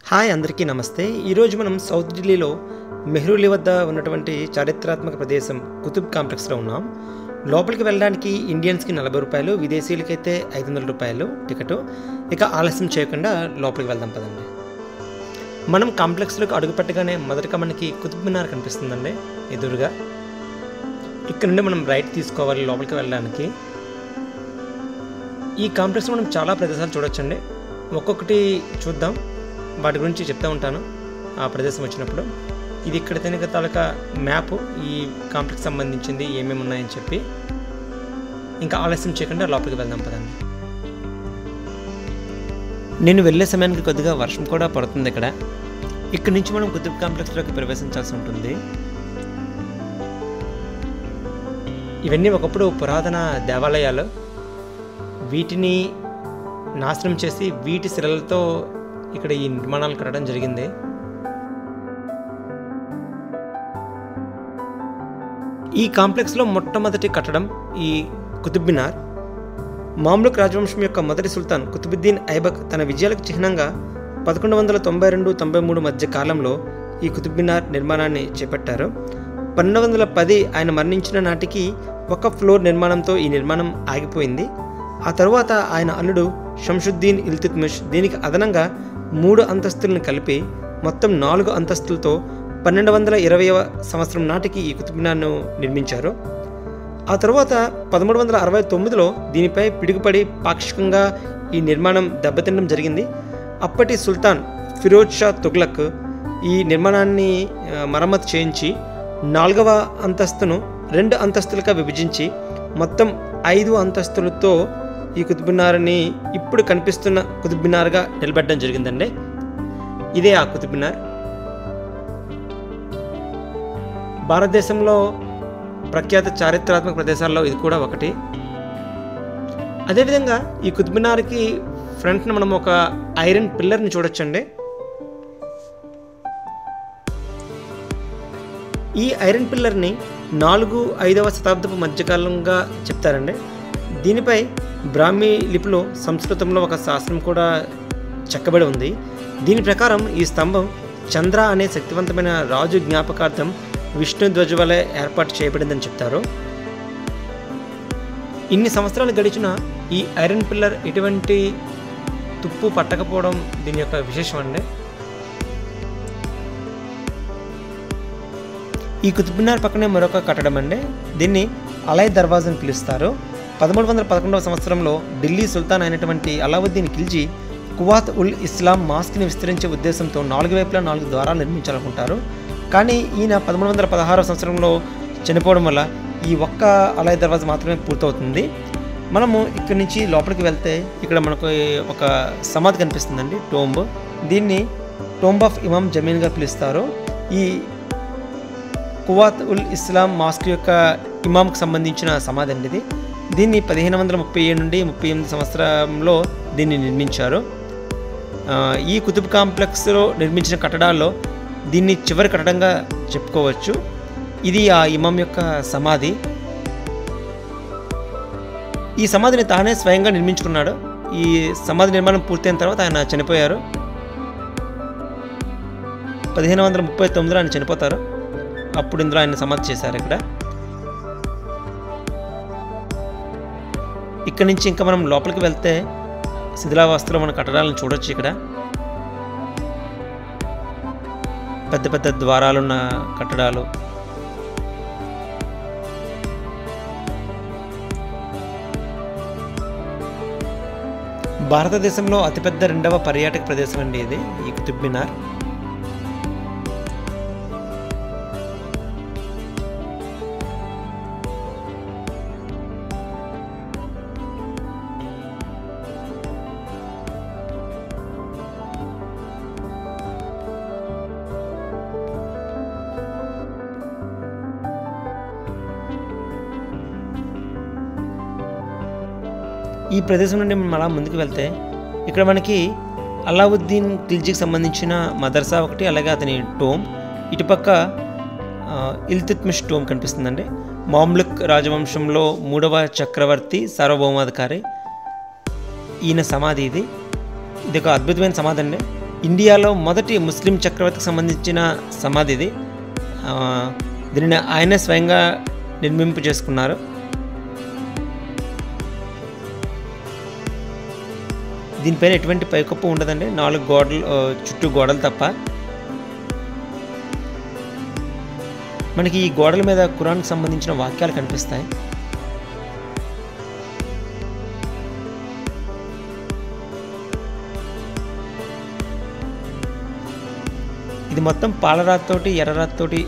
Hi అందరికీ నమస్తే. ఈరోజు మనం సౌత్ ఢిల్లీలో మెహ్రూలి వద్ద ఉన్నటువంటి చారిత్రాత్మక ప్రదేశం కుతుబ్ కాంప్లెక్స్లో ఉన్నాం. లోపలికి వెళ్ళడానికి ఇండియన్స్కి 40 రూపాయలు, విదేశీయులకైతే 500 రూపాయలు టికెట్. ఇక ఆలస్యం చేయకుండా లోపలికి వెళ్దాం పదండి. మనం కాంప్లెక్స్లోకి అడుగుపెట్టగానే మొదటగా మనకి కుతుబ్ మినార్ కనిపిస్తుందండి ఎదురుగా. ఇక్కడ నుండి మనం రైట్ తీసుకోవాలి లోపలికి వెళ్ళడానికి. ఈ కాంప్లెక్స్లో మనం చాలా ప్రదేశాలు చూడొచ్చండి. ఒక్కొక్కటి చూద్దాం, వాటి గురించి చెప్తూ ఉంటాను ఆ ప్రదేశం వచ్చినప్పుడు. ఇది ఇక్కడ తినక తాలూకా మ్యాప్, ఈ కాంప్లెక్స్ సంబంధించింది ఏమేమి ఉన్నాయని చెప్పి. ఇంకా ఆలస్యం చేయకుండా లోపలికి వెళ్దాం పదండి. నేను వెళ్ళే సమయానికి కొద్దిగా వర్షం కూడా పడుతుంది ఇక్కడ. ఇక్కడి నుంచి మనం కుతుబ్ కాంప్లెక్స్లోకి ప్రవేశించాల్సి ఉంటుంది. ఇవన్నీ ఒకప్పుడు పురాతన దేవాలయాలు. వీటిని నాశనం చేసి వీటి శిలలతో ఇక్కడ ఈ నిర్మాణాలు కట్టడం జరిగింది. ఈ కాంప్లెక్స్లో మొట్టమొదటి కట్టడం ఈ కుతుబ్ మినార్. మామ్లుక్ రాజవంశం యొక్క మొదటి సుల్తాన్ కుతుబుద్దీన్ ఐబక్ తన విజయాలకు చిహ్నంగా 1192-93 మధ్య కాలంలో ఈ కుతుబ్ మినార్ నిర్మాణాన్ని చేపట్టారు. 1210 ఆయన మరణించిన నాటికి ఒక ఫ్లోర్ నిర్మాణంతో ఈ నిర్మాణం ఆగిపోయింది. ఆ తరువాత ఆయన అల్లుడు షంషుద్దీన్ ఇల్తుత్మిష్ దీనికి అదనంగా 3 అంతస్తులను కలిపి మొత్తం 4 అంతస్తులతో 1220వ సంవత్సరం నాటికి ఈ కుతుబ్ మినార్ను నిర్మించారు. ఆ తరువాత 1369లో దీనిపై పిడుగుపడి పాక్షికంగా ఈ నిర్మాణం దెబ్బతినడం జరిగింది. అప్పటి సుల్తాన్ ఫిరోజ్ షా తుగ్లక్ ఈ నిర్మాణాన్ని మరమ్మతు చేయించి 4వ అంతస్తును 2 అంతస్తులుగా విభజించి మొత్తం 5 అంతస్తులతో ఈ కుతుబ్ మినార్ని ఇప్పుడు కనిపిస్తున్న కుతుబ్ మినార్గా నిలబెట్టడం జరిగిందండి. ఇదే ఆ కుతుబ్ మినార్. భారతదేశంలో ప్రఖ్యాత చారిత్రాత్మక ప్రదేశాల్లో ఇది కూడా ఒకటి. అదేవిధంగా ఈ కుతుబ్ మినార్కి ఫ్రంట్న మనం ఒక ఐరన్ పిల్లర్ని చూడొచ్చండి. ఈ ఐరన్ పిల్లర్ని 4-5వ శతాబ్దపు మధ్యకాలంగా చెప్తారండి. దీనిపై బ్రాహ్మీ లిపిలో సంస్కృతంలో ఒక శాస్త్రం కూడా చెక్కబడి ఉంది. దీని ప్రకారం ఈ స్తంభం చంద్ర అనే శక్తివంతమైన రాజు జ్ఞాపకార్థం విష్ణు ధ్వజ వలె ఏర్పాటు చేయబడిందని చెప్తారు. ఇన్ని సంవత్సరాలు గడిచిన ఈ ఐరన్ పిల్లర్ ఎటువంటి తుప్పు పట్టకపోవడం దీని యొక్క విశేషం అండి. ఈ కుతుబ్ మినార్ పక్కనే మరొక కట్టడం అండి. దీన్ని అలై దర్వాజా అని పిలుస్తారు. 1311వ సంవత్సరంలో ఢిల్లీ సుల్తాన్ అయినటువంటి అలావుద్దీన్ ఖిల్జీ కువాత్ ఉల్ ఇస్లాం మాస్క్ని విస్తరించే ఉద్దేశంతో 4 వైపులా 4 ద్వారాలు నిర్మించాలనుకుంటారు. కానీ ఈయన 1316వ సంవత్సరంలో చనిపోవడం వల్ల ఈ ఒక్క అలై దర్వాజా మాత్రమే పూర్తవుతుంది. మనము ఇక్కడి నుంచి లోపలికి వెళ్తే ఇక్కడ మనకు ఒక సమాధి కనిపిస్తుందండి, టోంబ్. దీన్ని టోంబ్ ఆఫ్ ఇమామ్ జమీన్గా పిలుస్తారు. ఈ కువాత్ ఉల్ ఇస్లాం మాస్క్ యొక్క ఇమాంకు సంబంధించిన సమాధి అండి ఇది. దీన్ని 1537 నుండి 38 సంవత్సరంలో దీన్ని నిర్మించారు. ఈ కుతుబ్ కాంప్లెక్స్లో నిర్మించిన కట్టడాల్లో దీన్ని చివరి కట్టడంగా చెప్పుకోవచ్చు. ఇది ఆ ఇమాం యొక్క సమాధి. ఈ సమాధిని తానే స్వయంగా నిర్మించుకున్నాడు. ఈ సమాధి నిర్మాణం పూర్తయిన తర్వాత ఆయన చనిపోయారు. 1539లో ఆయన చనిపోతారు. అప్పుడు ఇందులో ఆయన సమాధి చేశారు. ఇక్కడ నుంచి ఇంకా మనం లోపలికి వెళ్తే శిథిలావస్థలో మన కట్టడాలను చూడొచ్చు. ఇక్కడ పెద్ద పెద్ద ద్వారాలున్న కట్టడాలు. భారతదేశంలో అతిపెద్ద 2వ పర్యాటక ప్రదేశం అండి ఇది, ఈ కుతుబ్ మినార్. ఈ ప్రదేశం నుండి మనం అలా ముందుకు వెళ్తే ఇక్కడ మనకి అలావుద్దీన్ ఖిల్జీకి సంబంధించిన మదర్సా ఒకటి, అలాగే అతని టోమ్. ఇటుపక్క ఇల్తుత్మిష్ టోమ్ కనిపిస్తుందండి. మామ్లుక్ రాజవంశంలో 3వ చక్రవర్తి సార్వభౌమాధికారి ఈయన సమాధి ఇది. ఇది ఒక అద్భుతమైన సమాధి అండి. ఇండియాలో మొదటి ముస్లిం చక్రవర్తికి సంబంధించిన సమాధి ఇది. దీనిని ఆయనే స్వయంగా నిర్మింపు చేసుకున్నారు. దీనిపైన ఎటువంటి పైకప్పు ఉండదండి, 4 గోడలు చుట్టూ గోడలు తప్ప. మనకి ఈ గోడల మీద ఖురాన్కి సంబంధించిన వాక్యాలు కనిపిస్తాయి. ఇది మొత్తం పాలరాతితోటి ఎర్రరాతితోటి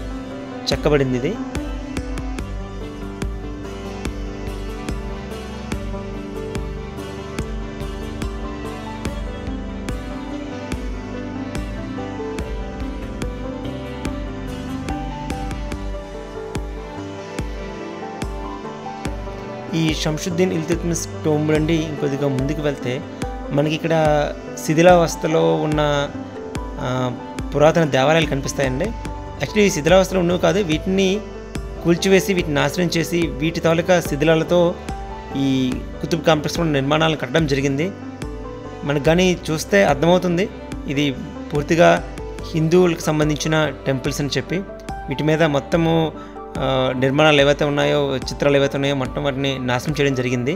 చెక్కబడింది. ఇది ఈ షంషుద్దీన్ ఇల్తుత్మిష్ టోంబ్ నుండి ఇంకొద్దిగా ముందుకు వెళ్తే మనకి ఇక్కడ శిథిలావస్థలో ఉన్న పురాతన దేవాలయాలు కనిపిస్తాయండి. యాక్చువల్లీ ఈ శిథిలావస్థలో ఉన్నవి కాదు, వీటిని కూల్చివేసి వీటిని నాశనం చేసి వీటి తాలూకా శిథిలాలతో ఈ కుతుబ్ కాంప్లెక్స్లో నిర్మాణాలను కట్టడం జరిగింది. మనకు కానీ చూస్తే అర్థమవుతుంది ఇది పూర్తిగా హిందువులకు సంబంధించిన టెంపుల్స్ అని చెప్పి. వీటి మీద మొత్తము నిర్మాణాలు ఏవైతే ఉన్నాయో, చిత్రాలు ఏవైతే ఉన్నాయో మొత్తం వాటిని నాశనం చేయడం జరిగింది.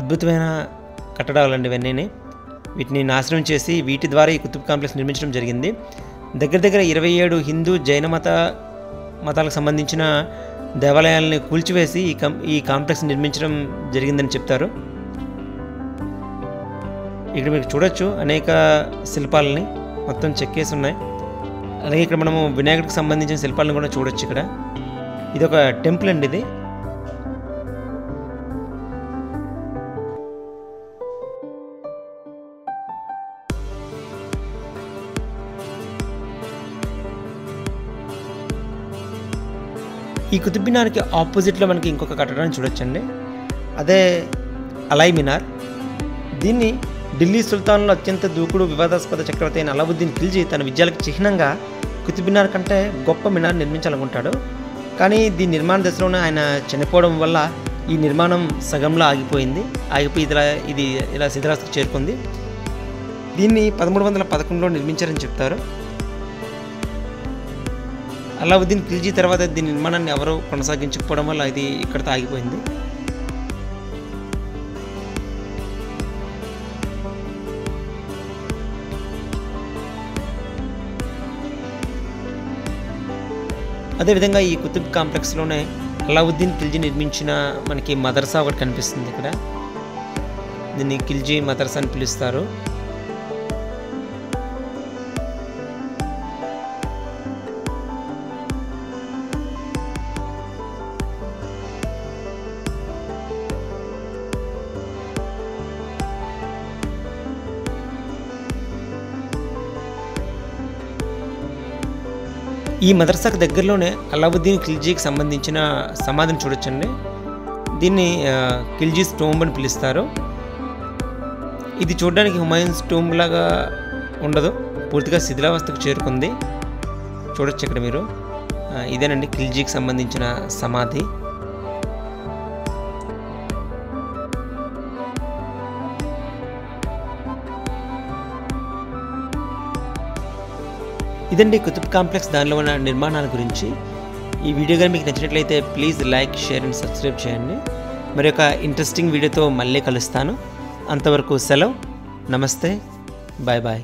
అద్భుతమైన కట్టడాలండి ఇవన్నీ. వీటిని నాశనం చేసి వీటి ద్వారా ఈ కుతుబ్ కాంప్లెక్స్ నిర్మించడం జరిగింది. దగ్గర దగ్గర 27 హిందూ జైన మతాలకు సంబంధించిన దేవాలయాలని కూల్చివేసి ఈ కాంప్లెక్స్ నిర్మించడం జరిగిందని చెప్తారు. ఇక్కడ మీరు చూడొచ్చు అనేక శిల్పాలని మొత్తం చెక్కేసి ఉన్నాయి. అలాగే ఇక్కడ మనము వినాయకుడికి సంబంధించిన శిల్పాలను కూడా చూడొచ్చు. ఇక్కడ ఇది ఒక టెంపుల్ అండి. ఇది ఈ కుతుబ్ మినార్కి ఆపోజిట్లో మనకి ఇంకొక కట్టడాన్ని చూడొచ్చండి. అదే అలై మినార్. దీన్ని ఢిల్లీ సుల్తాన్లో అత్యంత దూకుడు వివాదాస్పద చక్రవర్తి అయిన అలావుద్దీన్ ఖిల్జీ తన విజయాలకు చిహ్నంగా కుతుబ్ మినార్ కంటే గొప్ప మినార్ నిర్మించాలనుకుంటాడు. కానీ దీని నిర్మాణ దశలోనే ఆయన చనిపోవడం వల్ల ఈ నిర్మాణం సగంలో ఆగిపోయి ఇది ఇలా శిథిలావస్థకు చేరుకుంది. దీన్ని 1311లో నిర్మించారని చెప్తారు. అలావుద్దీన్ ఖిల్జీ తర్వాత దీని నిర్మాణాన్ని ఎవరూ కొనసాగించకపోవడం వల్ల ఇది ఇక్కడితో ఆగిపోయింది. అదేవిధంగా ఈ కుతుబ్ కాంప్లెక్స్లోనే అలావుద్దీన్ ఖిల్జీ నిర్మించిన మనకి మదర్సా ఒకటి కనిపిస్తుంది. ఇక్కడ దీన్ని ఖిల్జీ మదర్సా అని పిలుస్తారు. ఈ మదర్సాకు దగ్గరలోనే అలావుద్దీన్ ఖిల్జీకి సంబంధించిన సమాధిని చూడొచ్చండి. దీన్ని ఖిల్జీస్ టోంబ్ అని పిలుస్తారు. ఇది చూడడానికి హుమాయూన్స్ టోంబ్ లాగా ఉండదు, పూర్తిగా శిథిలావస్థకు చేరుకుంది. చూడొచ్చు ఇక్కడ మీరు. ఇదేనండి ఖిల్జీకి సంబంధించిన సమాధి. ఇదండి కుతుబ్ కాంప్లెక్స్, దానిలో ఉన్న నిర్మాణాల గురించి. ఈ వీడియో కానీ మీకు నచ్చినట్లయితే please like, share and subscribe చేయండి. మరి ఒక ఇంట్రెస్టింగ్ వీడియోతో మళ్ళీ కలుస్తాను. అంతవరకు సెలవు. నమస్తే, బాయ్ బాయ్.